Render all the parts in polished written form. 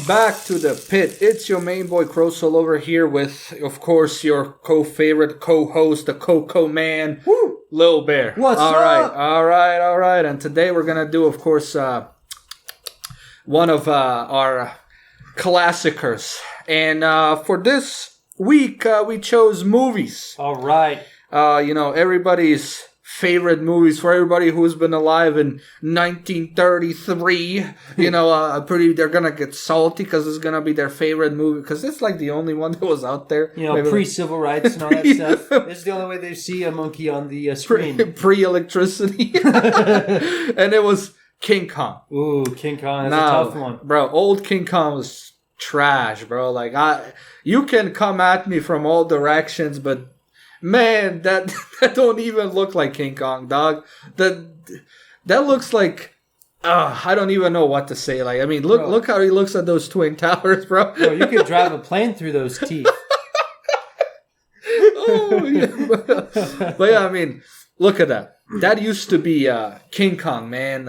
back to the pit. It's your main boy CroSoul over here with, of course, your co-favorite co-host, the Cocomelon, LOTR. What's up? All right. And today we're gonna do, of course, one of our Classicres. And for this week, we chose movies. All right. Everybody's favorite movies for everybody who's been alive in 1933. They're gonna get salty because it's gonna be their favorite movie because it's like the only one that was out there. Pre-civil rights and all that stuff. This is the only way they see a monkey on the screen. Pre-electricity, and it was King Kong. Ooh, King Kong. That's a tough one, bro. Old King Kong was trash, bro. Like you can come at me from all directions, but man, that don't even look like King Kong, dog. That looks like I don't even know what to say. Like, I mean, look how he looks at those twin towers, bro. Bro, you could drive a plane through those teeth. Oh, yeah. But yeah, I mean, look at that. That used to be King Kong, man.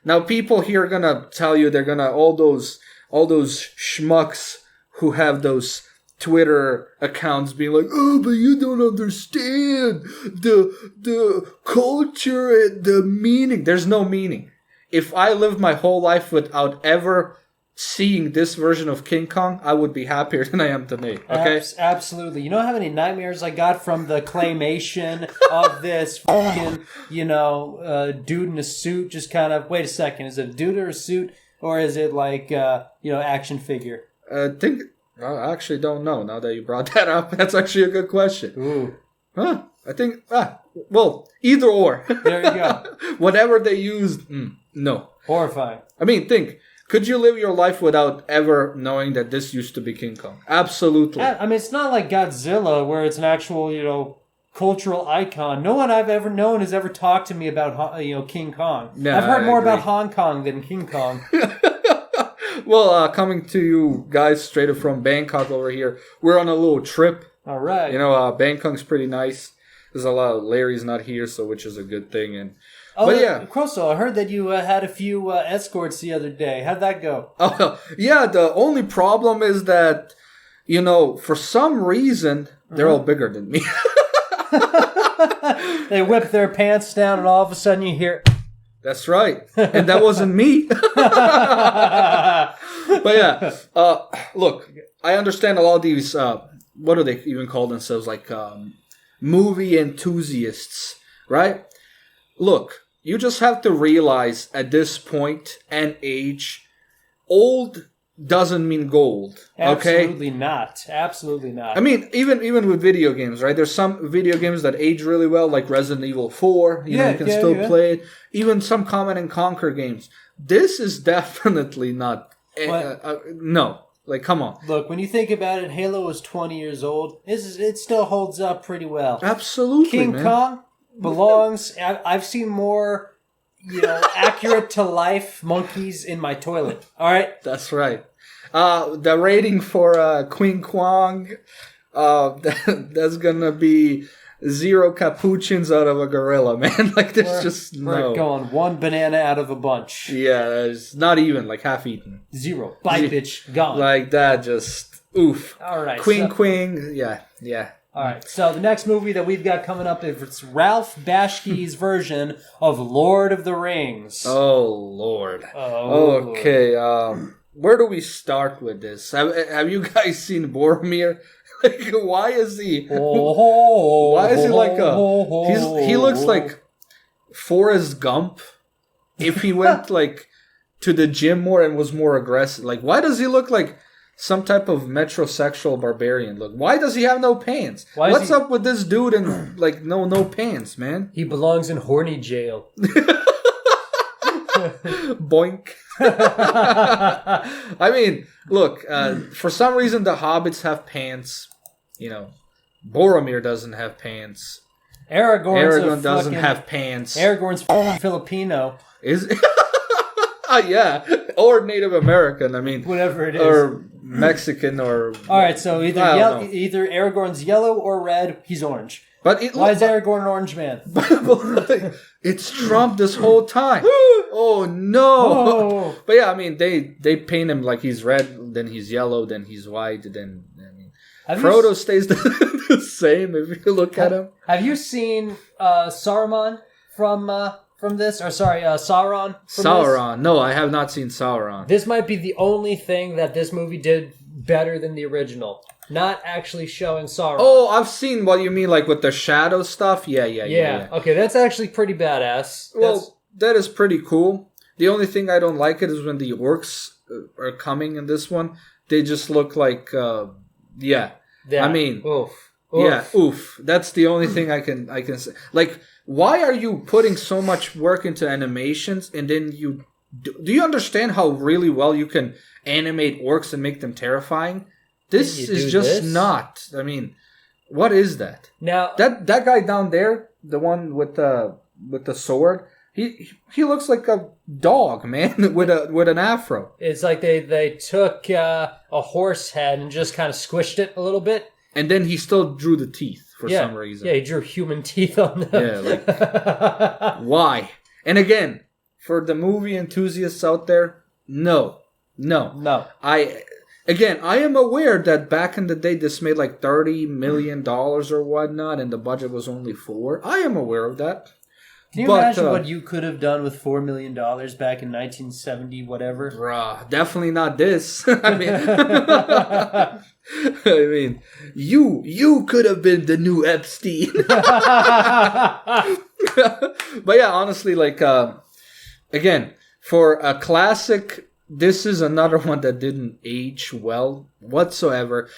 Now people here are gonna tell you they're gonna all those schmucks who have those Twitter accounts being like, oh, but you don't understand the culture and the meaning. There's no meaning. If I lived my whole life without ever seeing this version of King Kong, I would be happier than I am today. Okay? Absolutely. You know how many nightmares I got from the claymation of this fucking, dude in a suit just kind of, wait a second, is it a dude or a suit? Or is it like, action figure? I actually don't know now that you brought that up. That's actually a good question. Ooh. Huh. I think, either or. There you go. Whatever they used, no. Horrifying. I mean, think. Could you live your life without ever knowing that this used to be King Kong? Absolutely. I mean, it's not like Godzilla where it's an actual, cultural icon. No one I've ever known has ever talked to me about, King Kong. No, I've heard more about Hong Kong than King Kong. Well, coming to you guys straight from Bangkok over here, we're on a little trip. All right. Bangkok's pretty nice. There's a lot of Larry's not here, so which is a good thing. But yeah, CroSoul, I heard that you had a few escorts the other day. How'd that go? Oh, yeah. The only problem is that, for some reason, they're all bigger than me. They whip their pants down, and all of a sudden you hear. That's right. And that wasn't me. But yeah, look, I understand a lot of these, what do they even call themselves? Like movie enthusiasts, right? Look, you just have to realize at this point and age, old doesn't mean gold. Okay? Absolutely not. Absolutely not. I mean, even with video games, right? There's some video games that age really well, like Resident Evil 4. You can still play it. Even some Command and Conquer games. This is definitely not. No. Like, come on. Look, when you think about it, Halo is 20 years old. It still holds up pretty well. Absolutely, King Kong belongs. I've seen more, accurate to life monkeys in my toilet. All right, that's right. The rating for Queen Kwong, that's gonna be 0 capuchins out of a gorilla, man. Like we're going one banana out of a bunch. Yeah, it's not even like half eaten. 0. Bye, bitch, gone. Like that, just oof. All right, Queen, yeah. All right, so the next movie that we've got coming up is Ralph Bashki's version of Lord of the Rings. Oh, Lord. Okay, where do we start with this? Have you guys seen Boromir? Like, why is he like he looks like Forrest Gump if he went like to the gym more and was more aggressive. Like, why does he look like some type of metrosexual barbarian? Look, why does he have no pants? What's up with this dude and like no pants, man? He belongs in horny jail. Boink. I mean, look, for some reason the hobbits have pants. Boromir doesn't have pants. Aragorn doesn't have pants. Aragorn's Filipino. Is yeah, or Native American. I mean, whatever it is. Or Mexican or... All right, so either Aragorn's yellow or red, he's orange. But why is Aragorn an orange man? It's Trump this whole time. Oh, no. Oh. But yeah, I mean, they paint him like he's red, then he's yellow, then he's white, then... I mean, Frodo stays the same if you look at him. Have you seen Saruman from this? Or sorry, Sauron from Sauron. This? No, I have not seen Sauron. This might be the only thing that this movie did better than the original. Not actually showing Sauron. Oh, I've seen what you mean, like with the shadow stuff. Yeah. Okay, that's actually pretty badass. Well, that is pretty cool. The only thing I don't like it is when the orcs are coming in this one. They just look like, I mean, oof. Yeah, oof. That's the only thing I can say. Like, why are you putting so much work into animations and then do you understand how really well you can animate orcs and make them terrifying? This is just not. I mean, what is that? Now that guy down there, the one with the sword, he looks like a dog, man, with an afro. It's like they took a horse head and just kind of squished it a little bit. And then he still drew the teeth for some reason. Yeah, he drew human teeth on them. Yeah, like why? And again, for the movie enthusiasts out there, no. I am aware that back in the day this made like $30 million or whatnot, and the budget was only $4 million. I am aware of that. Can you imagine what you could have done with $4 million back in 1970, whatever? Definitely not this. I mean, you could have been the new Epstein. But yeah, honestly, like, again, for a classic, this is another one that didn't age well whatsoever.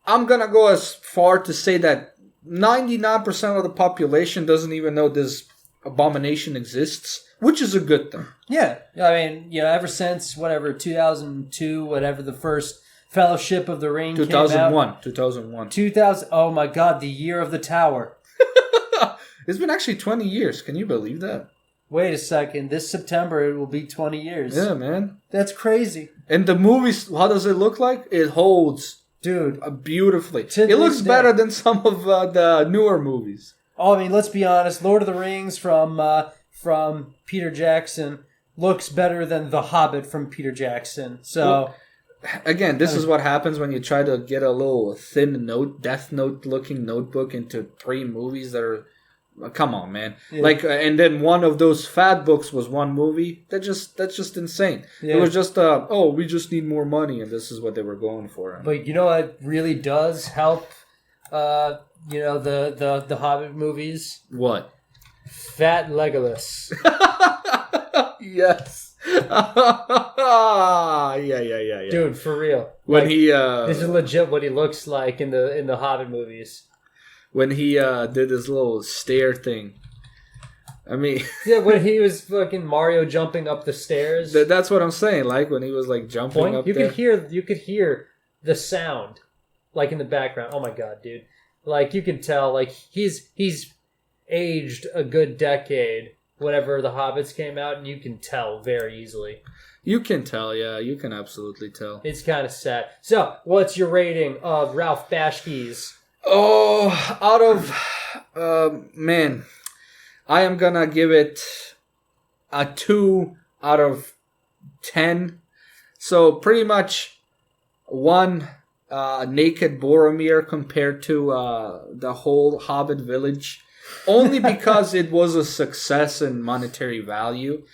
I'm going to go as far to say that 99% of the population doesn't even know this abomination exists, which is a good thing. Yeah. I mean, ever since, 2002, whatever the first Fellowship of the Ring 2001. 2000. Oh my God, the year of the tower. It's been actually 20 years. Can you believe that? Wait a second. This September, it will be 20 years. Yeah, man. That's crazy. And the movies, how does it look like? It holds, dude, beautifully. It looks better than some of the newer movies. Oh, I mean, let's be honest. Lord of the Rings from Peter Jackson looks better than The Hobbit from Peter Jackson. So, again, this is what happens when you try to get a little thin Death Note looking notebook into 3 movies that are. Come on, man! Yeah. Like, and then one of those fat books was one movie. That's just insane. Yeah. It was just we just need more money, and this is what they were going for. But you know what really does help? The Hobbit movies. What? Fat Legolas. Yes. Yeah. Dude, for real. When this is legit what he looks like in the Hobbit movies. When he did his little stair thing. I mean... yeah, when he was fucking Mario jumping up the stairs. That's what I'm saying. Like, when he was, like, jumping up there. You could hear the sound, like, in the background. Oh, my God, dude. Like, you can tell, like, he's aged a good decade whenever The Hobbits came out, and you can tell very easily. You can tell, yeah. You can absolutely tell. It's kind of sad. So, what's your rating of Ralph Bashki's... Oh, out of, man, I am gonna give it a 2 out of 10. So pretty much one naked Boromir compared to the whole Hobbit village. Only because it was a success in monetary value.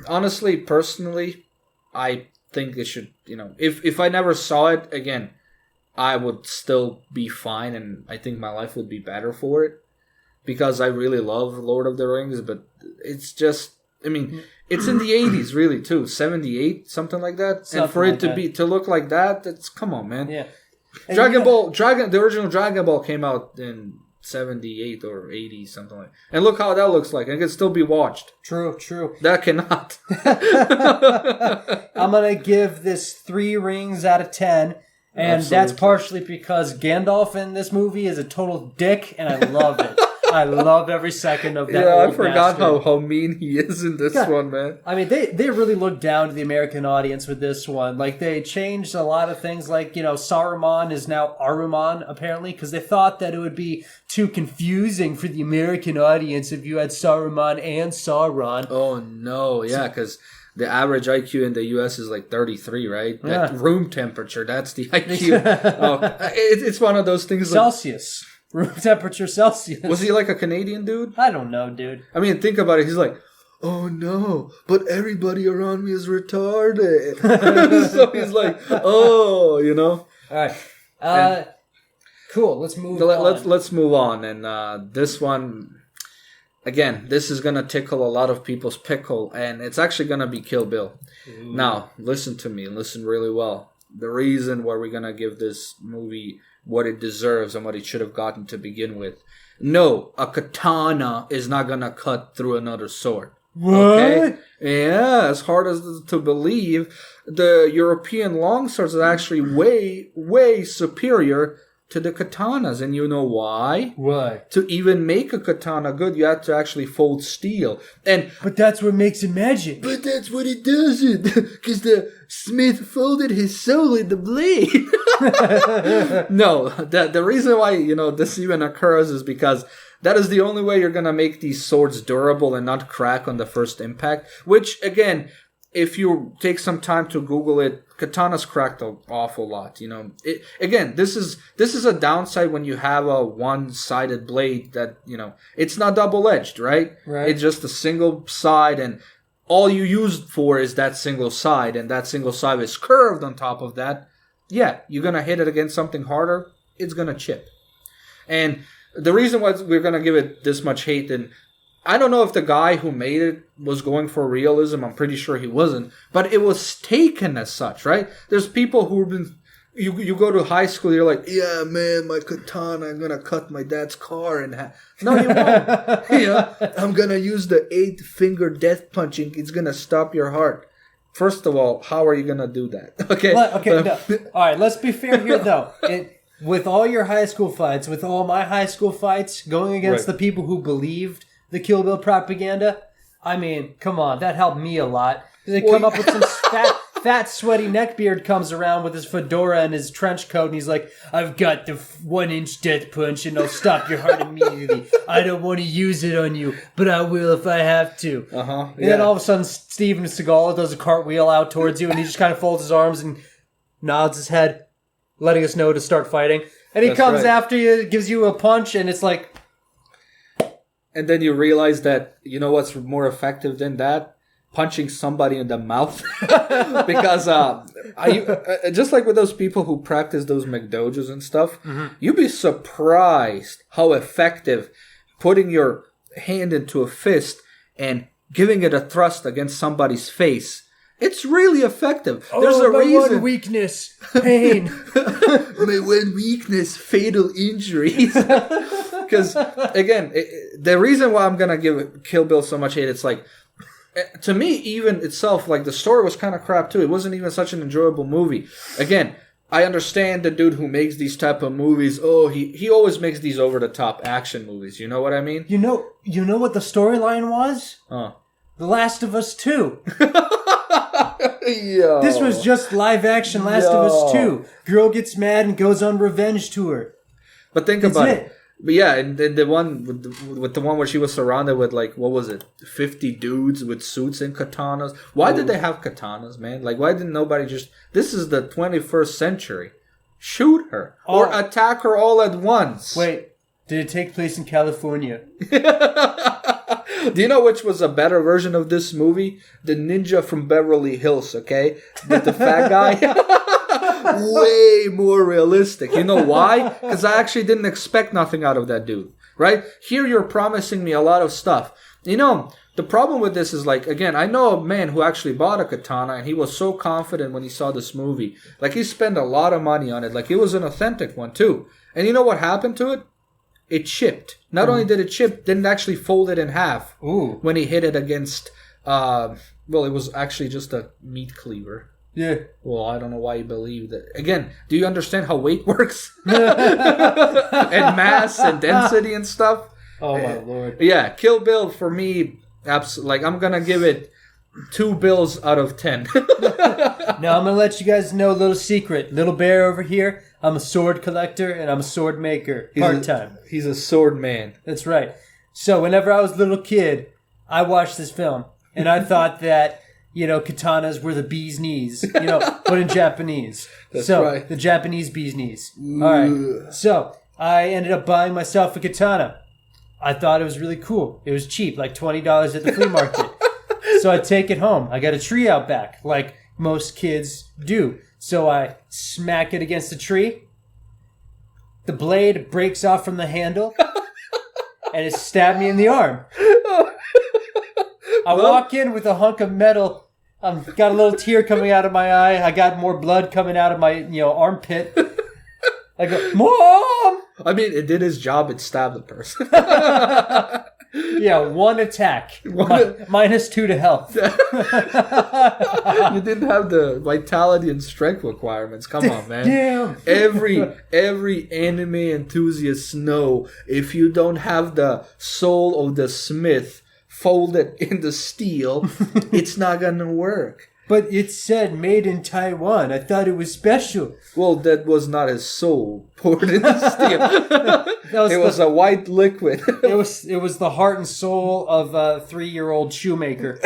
Honestly, personally, I think it should, if I never saw it, again, I would still be fine, and I think my life would be better for it. Because I really love Lord of the Rings, but it's just, I mean, it's in the 80s, really, too. 78, something like that. Something and for it to look like that, it's, come on, man. Yeah. The original Dragon Ball came out in 78 or 80, something like that. And look how that looks like. It can still be watched. True. That cannot. I'm going to give this 3 rings out of 10. And Absolutely. That's partially because Gandalf in this movie is a total dick, and I love it. I love every second of that. Yeah, I old forgot bastard. how mean he is in this one, man. I mean, they really look down to the American audience with this one. Like, they changed a lot of things. Like, Saruman is now Aruman, apparently, because they thought that it would be too confusing for the American audience if you had Saruman and Sauron. Oh, no. Yeah, because the average IQ in the U.S. is like 33, right? Yeah. That room temperature, that's the IQ. It's one of those things. Celsius. Room temperature Celsius. Was he like a Canadian dude? I don't know, dude. I mean, think about it. He's like, oh no, but everybody around me is retarded. So he's like, oh, All right. Cool. Let's move on. Let's move on. And this one, again, this is going to tickle a lot of people's pickle, and it's actually going to be Kill Bill. Ooh. Now, listen to me. Listen really well. The reason why we're going to give this movie what it deserves and what it should have gotten to begin with. No, a katana is not going to cut through another sword. What? Okay? Yeah, as hard as to believe, the European longswords are actually way, way superior to the katanas. And you know why? Why? To even make a katana good, you have to actually fold steel. But that's what makes it magic. But that's what it doesn't. Because the smith folded his soul in the blade. No, the reason why, this even occurs is because that is the only way you're going to make these swords durable and not crack on the first impact. Which, again, if you take some time to Google it, katanas cracked an awful lot. Again, this is a downside when you have a one-sided blade that, it's not double-edged, right? Right. It's just a single side, and all you use for is that single side, and that single side is curved on top of that. Yeah, you're going to hit it against something harder, it's going to chip. And the reason why we're going to give it this much hate, and I don't know if the guy who made it was going for realism. I'm pretty sure he wasn't. But it was taken as such, right? There's people who've been... You go to high school, you're like, yeah, man, my katana, I'm going to cut my dad's car in half. No, you won't. I'm going to use the 8-finger death punching. It's going to stop your heart. First of all, how are you going to do that? Okay. No. All right, let's be fair here, though. With all your high school fights, with all my high school fights, going against the people who believed the Kill Bill propaganda, I mean, come on, that helped me a lot. They come up with some fat, sweaty neckbeard comes around with his fedora and his trench coat, and he's like, I've got the 1-inch death punch, and I'll stop your heart immediately. I don't want to use it on you, but I will if I have to. Yeah. And then all of a sudden, Steven Seagal does a cartwheel out towards you, and he just kind of folds his arms and nods his head, letting us know to start fighting. And he comes after you, gives you a punch, and it's like... And then you realize that, you know what's more effective than that? Punching somebody in the mouth. Because just like with those people who practice those McDojos and stuff, you'd be surprised how effective putting your hand into a fist and giving it a thrust against somebody's face. It's really effective. There's a reason. One weakness, pain. My one weakness, fatal injuries. Because, again, the reason why I'm going to give Kill Bill so much hate, it's like, to me, even itself, like, the story was kind of crap, too. It wasn't even such an enjoyable movie. Again, I understand the dude who makes these type of movies. Oh, he always makes these over-the-top action movies. You know what I mean? You know what the storyline was? The Last of Us 2. Yo. This was just live-action Last of Us 2. Girl gets mad and goes on revenge tour. But think about it. But yeah, and the one with the one where she was surrounded with, like, what was it, 50 dudes with suits and katanas. Why did they have katanas, man? Like, why didn't nobody just... This is the 21st century. Shoot her. Or attack her all at once. Wait, did it take place in California? Do you know which was a better version of this movie? The ninja from Beverly Hills, okay? With the fat guy. Way more realistic. You know why? Because I actually didn't expect nothing out of that dude. Right? Here you're promising me a lot of stuff. You know, the problem with this is, like, again, I know a man who actually bought a katana, and he was so confident when he saw this movie. Like, he spent a lot of money on it. Like, it was an authentic one, too. And you know what happened to it? It chipped. Not only did it chip, didn't actually fold it in half. Ooh. When he hit it against, it was actually just a meat cleaver. Yeah. Well, I don't know why you believe that. Again, do you understand how weight works? And mass and density and stuff? Oh my lord. Yeah, Kill Bill for me, like I'm gonna give it 2 bills out of 10. Now I'm gonna let you guys know a little secret. Little Bear over here, I'm a sword collector and I'm a sword maker part-time. He's a sword man. That's right. So whenever I was a little kid, I watched this film and I thought that, katanas were the bee's knees, but in Japanese. That's so, right. The Japanese bee's knees. All right. So I ended up buying myself a katana. I thought it was really cool. It was cheap, like $20 at the flea market. So I take it home. I got a tree out back, like most kids do. So I smack it against the tree. The blade breaks off from the handle, and it stabbed me in the arm. I walk in with a hunk of metal. I've got a little tear coming out of my eye. I got more blood coming out of my, armpit. I go, Mom! I mean, it did his job. It stabbed the person. Yeah, 1 attack. -2 to health. You didn't have the vitality and strength requirements. Come on, man. Damn. Every anime enthusiast know if you don't have the soul of the smith folded into steel, it's not gonna work. But it said made in Taiwan. I thought it was special. Well, that was not his soul poured into steel. It was a white liquid. It was the heart and soul of a 3-year-old shoemaker.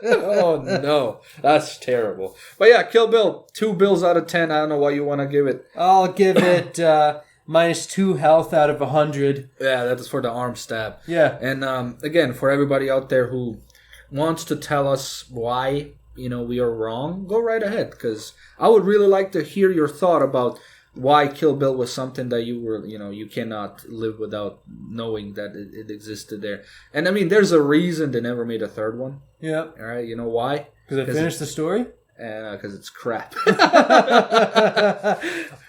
Oh no, that's terrible. But yeah, Kill Bill, 2 bills out of 10. I don't know what you want to give it. I'll give it -2 health out of 100. Yeah, that's for the arm stab. Yeah. And again, for everybody out there who wants to tell us why we are wrong, go right ahead, because I would really like to hear your thought about why Kill Bill was something that you were you cannot live without knowing that it existed there. And I mean, there's a reason they never made a 3rd one. Yeah. All right, you know why? Because I finished the story. Because it's crap.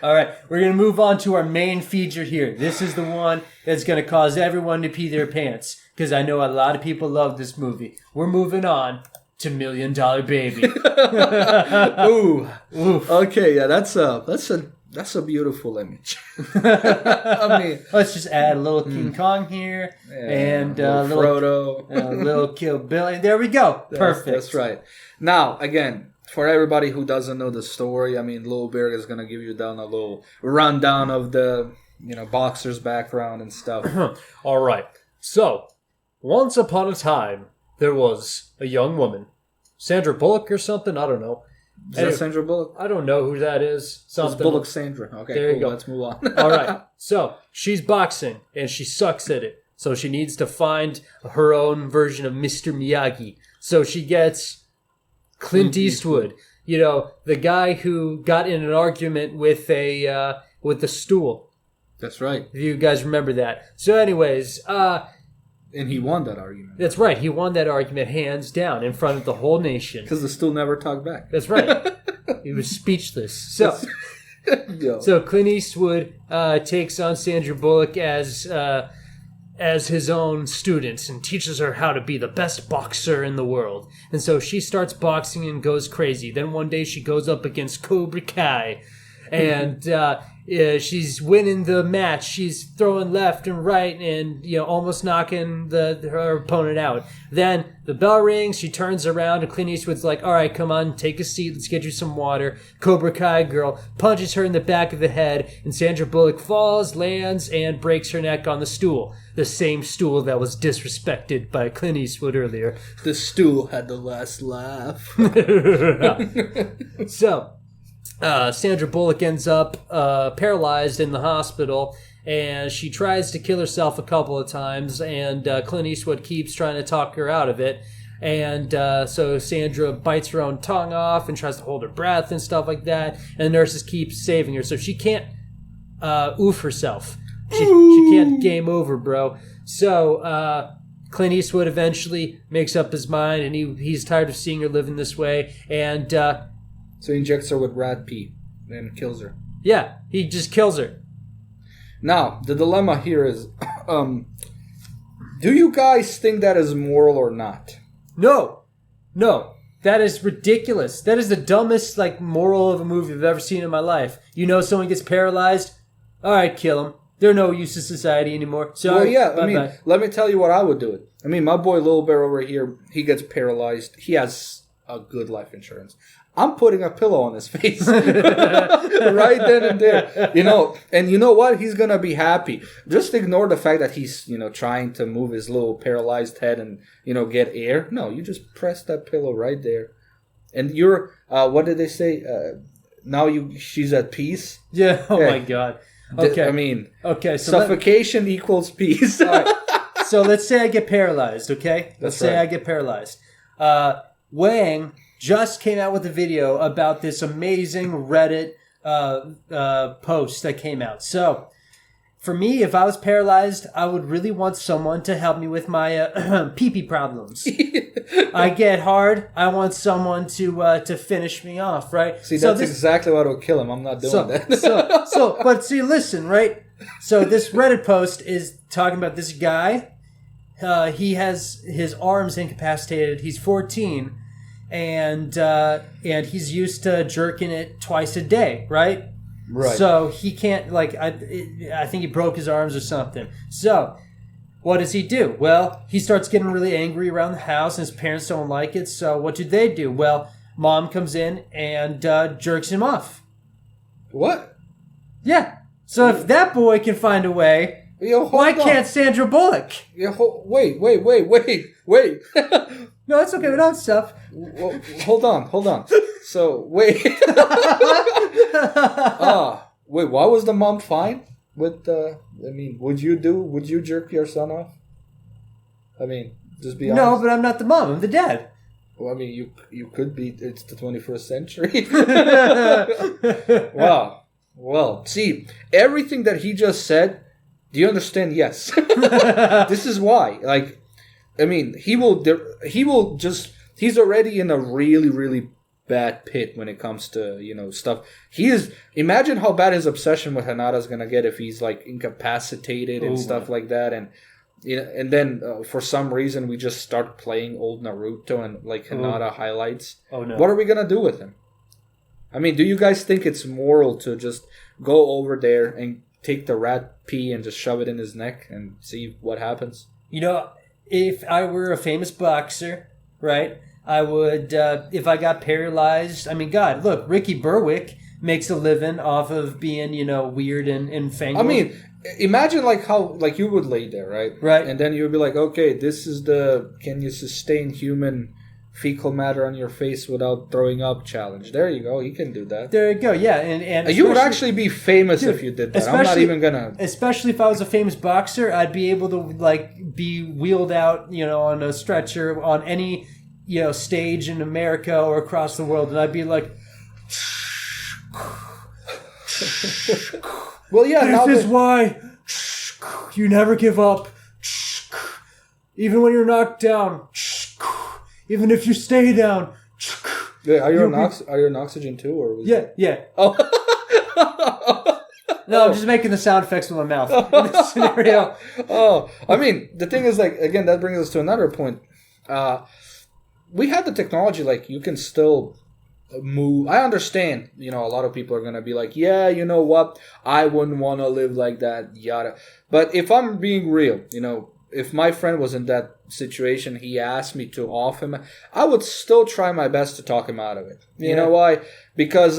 All right, we're going to move on to our main feature here. This is the one that's going to cause everyone to pee their pants, because I know a lot of people love this movie. We're moving on to $1 Million Baby. Ooh. Okay, yeah, that's a beautiful image. I mean, let's just add a little King Kong here, and a little Frodo, a little Kill Bill, and there we go. Perfect. That's right. Now, again, for everybody who doesn't know the story, I mean, Little Bear is going to give you down a little rundown of the, boxer's background and stuff. All right. So, once upon a time, there was a young woman. Sandra Bullock or something? I don't know. Is that Sandra Bullock? I don't know who that is. It's Bullock Sandra. Okay, there you go. Let's move on. All right. So, she's boxing, and she sucks at it. So, she needs to find her own version of Mr. Miyagi. So, she gets Clint Eastwood, the guy who got in an argument with with the stool. That's right. If you guys remember that. So anyways, and he won that argument. That's right. He won that argument hands down in front of the whole nation. Because the stool never talked back. That's right. He was speechless. So Clint Eastwood takes on Sandra Bullock as his own student and teaches her how to be the best boxer in the world. And so she starts boxing and goes crazy. Then one day she goes up against Cobra Kai. And she's winning the match. She's throwing left and right and almost knocking her opponent out. Then the bell rings. She turns around and Clint Eastwood's like, "All right, come on, take a seat. Let's get you some water." Cobra Kai girl punches her in the back of the head, and Sandra Bullock falls, lands, and breaks her neck on the stool. The same stool that was disrespected by Clint Eastwood earlier. The stool had the last laugh. So Sandra Bullock ends up paralyzed in the hospital, and she tries to kill herself a couple of times, and Clint Eastwood keeps trying to talk her out of it. And so Sandra bites her own tongue off and tries to hold her breath and stuff like that, and the nurses keep saving her. So she can't oof herself. She can't game over, bro. So Clint Eastwood eventually makes up his mind, and he's tired of seeing her living this way, and so he injects her with rat pee and kills her. Yeah, he just kills her. Now, the dilemma here is, do you guys think that is moral or not? No. That is ridiculous. That is the dumbest, moral of a movie I've ever seen in my life. Someone gets paralyzed? All right, kill him. They're no use to society anymore. Sorry. Well, yeah, Bye-bye. let me tell you what I would do it. My boy Little Bear over here, he gets paralyzed. He has a good life insurance. I'm putting a pillow on his face right then and there. And you know what? He's going to be happy. Just ignore the fact that he's, trying to move his little paralyzed head and, get air. No, you just press that pillow right there. And you're, what did they say? Now she's at peace. Yeah. Oh my God. Okay. Okay. So suffocation equals peace. All right. So let's say I get paralyzed. Okay. Let's say right. I get paralyzed. Wang just came out with a video about this amazing Reddit post that came out. So for me, if I was paralyzed, I would really want someone to help me with my pee-pee problems. I get hard. I want someone to finish me off, right? See, that's exactly what will kill him. I'm not doing that. But see, listen, right? So this Reddit post is talking about this guy. He has his arms incapacitated. He's 14, and he's used to jerking it twice a day, right? Right. So he can't, I think he broke his arms or something. So what does he do? Well, he starts getting really angry around the house, and his parents don't like it. So what do? Well, mom comes in and jerks him off. What? Yeah. So if that boy can find a way, why can't Sandra Bullock? Wait. No, it's okay. We don't have stuff. Well, hold on. So, wait. Wait, why was the mom fine with would you jerk your son off? Just be honest. No, but I'm not the mom. I'm the dad. Well, you could be. It's the 21st century. Wow. Well, see, everything that he just said, do you understand? Yes. This is why. He's already in a really, really bad pit when it comes to, stuff. Imagine how bad his obsession with Hanada is going to get if he's, incapacitated and stuff like that. And, and then for some reason we just start playing old Naruto and, Hanada highlights. Oh, no. What are we going to do with him? Do you guys think it's moral to just go over there and take the rat pee and just shove it in his neck and see what happens? If I were a famous boxer, right, I would, if I got paralyzed, God, look, Ricky Berwick makes a living off of being, weird and fangled. Imagine how you would lay there, right? Right. And then you would be like, okay, this is can you sustain human fecal matter on your face without throwing up challenge. There you go. He can do that. There you go. Yeah, and you would actually be famous if you did that. I'm not even gonna. Especially if I was a famous boxer, I'd be able to be wheeled out, on a stretcher on any stage in America or across the world, and I'd be like. Well, yeah. This is why you never give up, even when you're knocked down. Even if you stay down. Yeah, are you an oxygen too, or yeah. Oh. No, I'm just making the sound effects with my mouth in this scenario. Oh, the thing is, again, that brings us to another point. We have the technology, you can still move. I understand, a lot of people are gonna be like, yeah, you know what? I wouldn't want to live like that, yada. But if I'm being real, if my friend was in that situation, he asked me to off him, I would still try my best to talk him out of it. You know why? Because,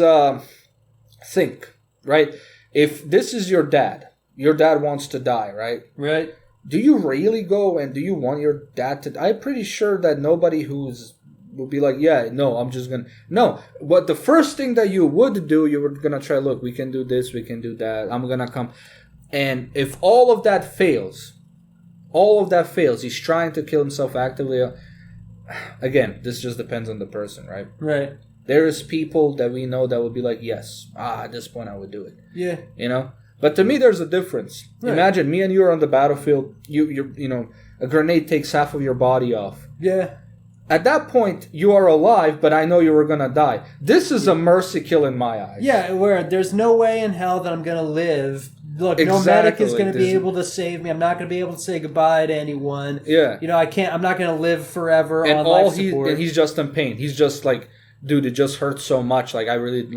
think, right? If this is your dad wants to die, right? Right. Do you really go and do you want your dad to die? I'm pretty sure that nobody will be like, yeah, no, I'm just going to... No, but the first thing that you would do, you were going to try, look, we can do this, we can do that, I'm going to come. And if all of that fails... he's trying to kill himself actively. Again, this just depends on the person, right? Right. There is people that we know that would be like, yes, at this point I would do it. Yeah. But to me, there's a difference. Right. Imagine me and you are on the battlefield. A grenade takes half of your body off. Yeah. At that point, you are alive, but I know you were going to die. This is a mercy kill in my eyes. Yeah, where there's no way in hell that I'm going to live. Look, no medic is going to be able to save me. I'm not going to be able to say goodbye to anyone. Yeah. I'm not going to live forever on life support. And he's just in pain. He's just like, dude, it just hurts so much. I really,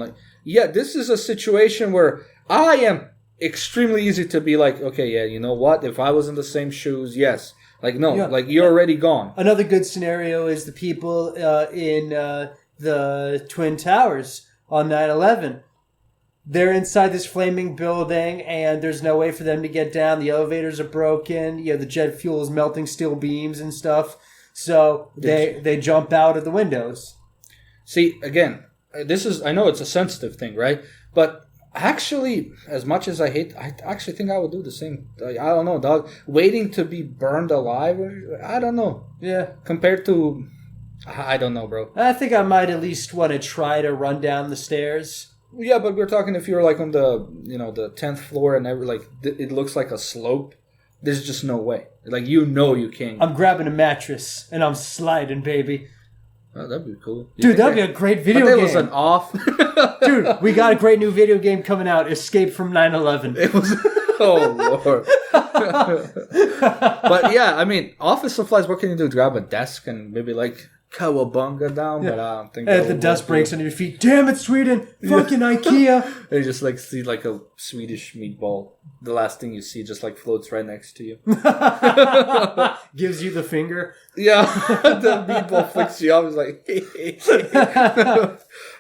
Yeah, this is a situation where I am extremely easy to be like, okay, yeah, you know what? If I was in the same shoes, yes. Like, no, like, you're already gone. Another good scenario is the people in the Twin Towers on 9/11. They're inside this flaming building, and there's no way for them to get down. The elevators are broken. You know, the jet fuel is melting steel beams and stuff. So they jump out of the windows. See, again, I know it's a sensitive thing, right? But actually, as much as I actually think I would do the same. I don't know, dog. Waiting to be burned alive, I don't know. Yeah. Compared to, I don't know, bro. I think I might at least want to try to run down the stairs. Yeah, but we're talking if you're like on the 10th floor and it looks like a slope. There's just no way. Like, you can't. I'm grabbing a mattress and I'm sliding, baby. Oh, that'd be cool. Dude, that'd be a great video game. It was an off. Dude, we got a great new video game coming out. Escape from 9/11. It was. Oh, Lord. But yeah, I mean, office supplies, what can you do? Grab a desk and maybe like cowabunga down, but I don't think and the dust breaks under your feet. Damn it, Sweden! Fucking IKEA! And you just like see like a Swedish meatball. The last thing you see just like floats right next to you. Gives you the finger. Yeah, the meatball flicks you off. It's like,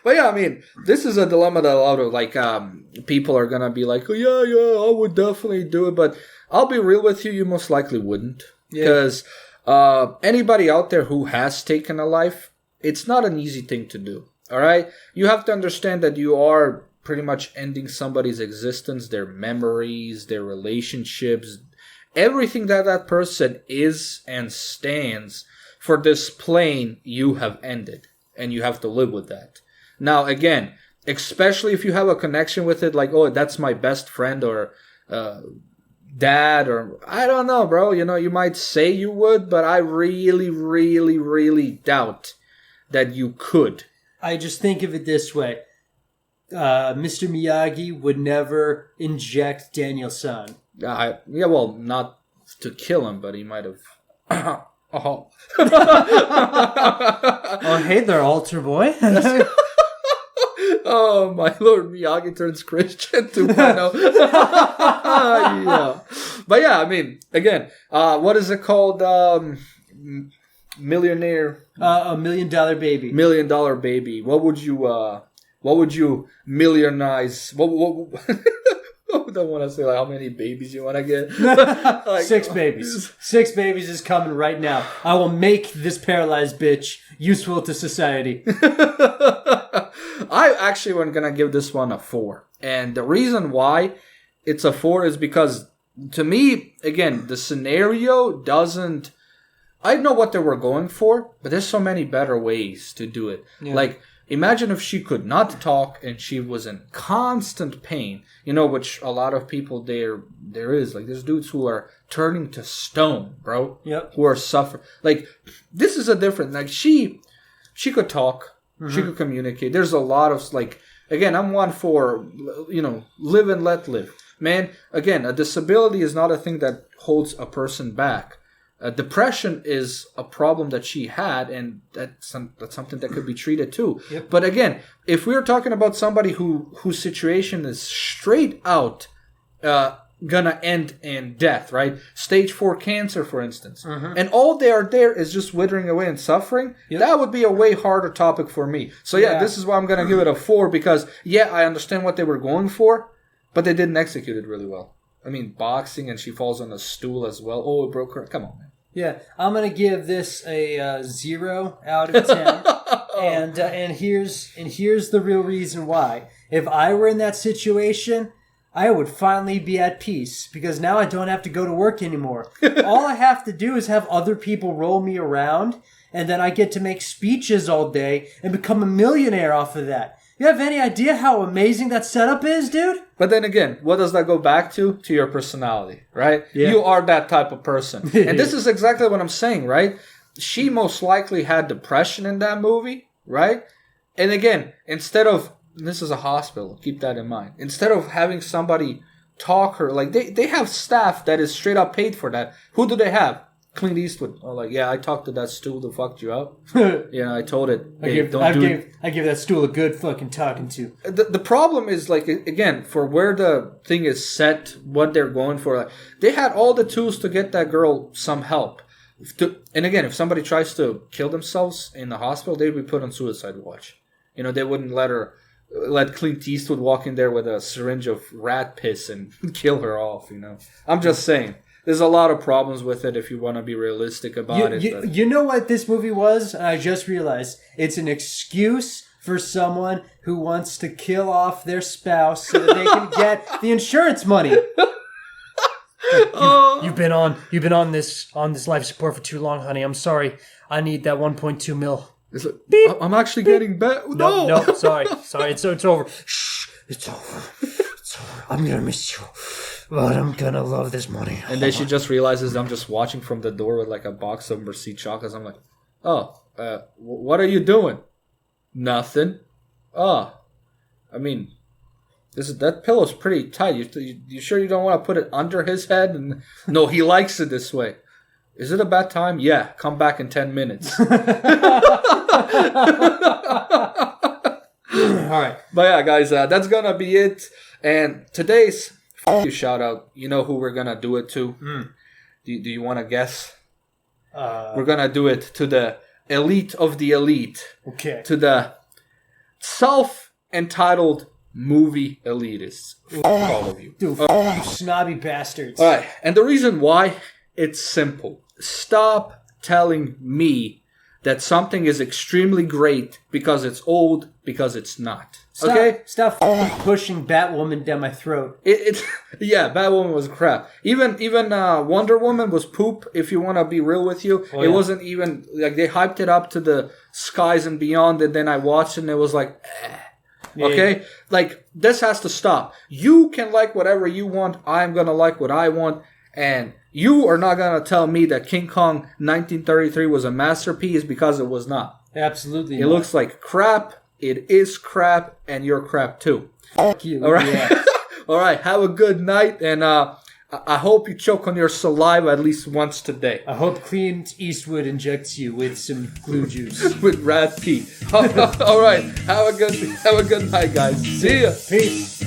But yeah, I mean, this is a dilemma that a lot of like people are gonna be like, oh yeah, I would definitely do it, but I'll be real with you, you most likely wouldn't, because anybody out there who has taken a life, it's not an easy thing to do. All right, you have to understand that you are pretty much ending somebody's existence, their memories, their relationships, everything that person is and stands for this plane you have ended, and you have to live with that. Now, again, especially if you have a connection with it, like, oh, that's my best friend or dad, or I don't know, bro. You know, you might say you would, but I really, really, really doubt that you could. I just think of it this way. Mr. Miyagi would never inject Daniel-san. Yeah, well, not to kill him, but he might have. Oh, hey there, altar boy. Oh, my Lord Miyagi turns Christian 2.0. Yeah. But yeah, I mean, again, what is it called? Millionaire? $1 million baby. $1 million baby. What would you millionize? What I don't want to say like how many babies you want to get. Like, 6 babies. 6 babies is coming right now. I will make this paralyzed bitch useful to society. I actually am going to give this one a 4. And the reason why it's a 4 is because, to me, again, the scenario doesn't... I know what they were going for, but there's so many better ways to do it. Yeah. Like, imagine if she could not talk and she was in constant pain. You know, which a lot of people there is. Like, there's dudes who are turning to stone, bro. Yep. Who are suffering. Like, this is a different... Like, she could talk. Mm-hmm. She could communicate. There's a lot of, like... Again, I'm one for, live and let live. Man, again, a disability is not a thing that holds a person back. Depression is a problem that she had, and that's something that could be treated too. Yep. But again, if we're talking about somebody whose situation is straight out gonna end in death, right? Stage 4 cancer, for instance. Mm-hmm. And all they are there is just withering away and suffering. Yep. That would be a way harder topic for me. So yeah, this is why I'm gonna give it a 4, because I understand what they were going for, but they didn't execute it really well. I mean, boxing, and she falls on a stool as well. Oh, it broke her. Come on, man. Yeah, I'm gonna give this a 0 out of 10, and here's the real reason why. If I were in that situation, I would finally be at peace, because now I don't have to go to work anymore. All I have to do is have other people roll me around, and then I get to make speeches all day and become a millionaire off of that. You have any idea how amazing that setup is, dude? But then again, what does that go back to? To your personality, right? Yeah. You are that type of person. And this is exactly what I'm saying, right? She most likely had depression in that movie, right? And again, instead of... This is a hospital. Keep that in mind. Instead of having somebody talk her... Like, they have staff that is straight up paid for that. Who do they have? Clint Eastwood. Oh, like, yeah, I talked to that stool that fucked you up. I told it. I give that stool a good fucking talking to. The problem is, like, again, for where the thing is set, what they're going for, like, they had all the tools to get that girl some help. And again, if somebody tries to kill themselves in the hospital, they'd be put on suicide watch. They wouldn't let Clint Eastwood walk in there with a syringe of rat piss and kill her off. I'm just saying. There's a lot of problems with it if you want to be realistic about it. You know what this movie was? I just realized. It's an excuse for someone who wants to kill off their spouse so that they can get the insurance money. You've been on this life support for too long, honey. I'm sorry. I need that 1.2 mil. I'm actually getting better. No, sorry. It's over. Shh, it's over. I'm gonna miss you. But I'm gonna love this money. And then she just realizes I'm just watching from the door with like a box of Mercy chocolates. I'm like, what are you doing? Nothing. I mean, that pillow's pretty tight. You sure you don't want to put it under his head? And no, he likes it this way. Is it a bad time? Yeah, come back in 10 minutes. All right. But yeah, guys, that's gonna be it. And today's you shout out. You know who we're gonna do it to? Do you want to guess? We're gonna do it to the elite of the elite. Okay. To the self-entitled movie elitists. All of you. Dude, you snobby bastards. All right. And the reason why, it's simple. Stop telling me that something is extremely great because it's old, because it's not. Stop pushing Batwoman down my throat. Yeah, Batwoman was crap. Even Wonder Woman was poop, if you want to be real with you. It wasn't even, like, they hyped it up to the skies and beyond, and then I watched it and it was like, okay? Yeah. Like, this has to stop. You can like whatever you want. I'm going to like what I want. And you are not going to tell me that King Kong 1933 was a masterpiece, because it was not. Absolutely It looks like crap. It is crap, and you're crap too. Fuck you. All right? Yeah. All right, have a good night, and I hope you choke on your saliva at least once today. I hope Clint Eastwood injects you with some glue juice. With rat pee. All right, have a good night, guys. See ya. Peace.